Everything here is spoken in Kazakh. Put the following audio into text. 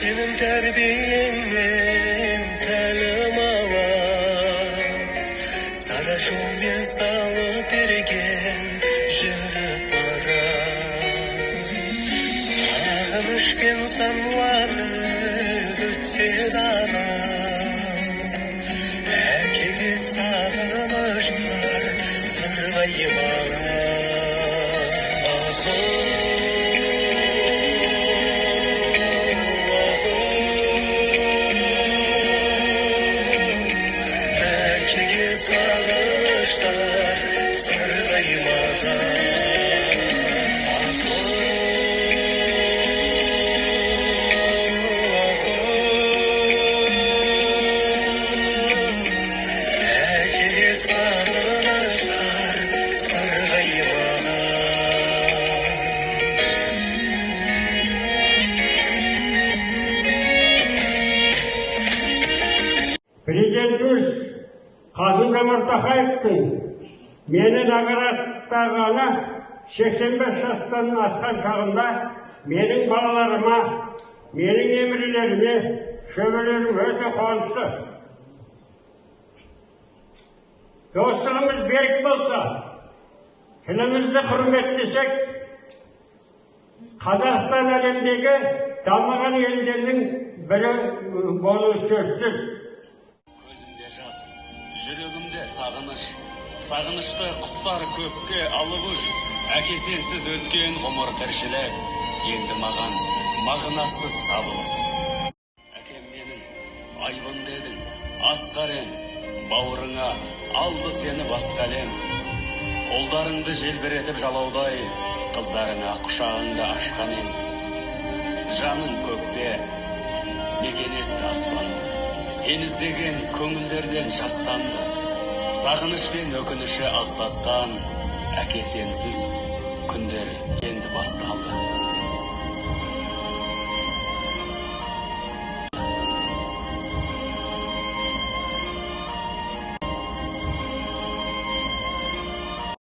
Senin terbiyenden talim alan, sana jolmen salıp bergen jigit bana. Sağınışpen sanwagıt ötse dağı, әкеге сағыныштар сырғаймаған. Әкеге сағыныштар сырғаймаған. Президентimiz Kasım-Jomart Toqayev'tin meni nagarattagаны 85 жастан асқан шағында менің балаларыма, менің немерелеріме, шөберелерім өте қуанышты. Достығымыз берік болса, тілімізді құрметтесек, Қазақстан әлемдегі дамыған елдердің бірі болуы сөзсіз. Көзімде жас, жүрегімде сағыныш, сағынышты құстар көкке алып ұш, әке сенсіз өткен ғұмыр тіршілік, енді маған мағынасыз сабылыс. Әкем менің айбын дедің, асқар ең, бауырыңа алды сені басқа әлем. Ұлдарыңды желбіретіп жалаудай, қыздарыңа құшағыңды ашқан ең. Жаның көкте, мекен етті аспанды, сен іздеген көңілдерден жастанды. Сағыныш пен өкініші астасқан, әке сенсіз күндер енді басталды.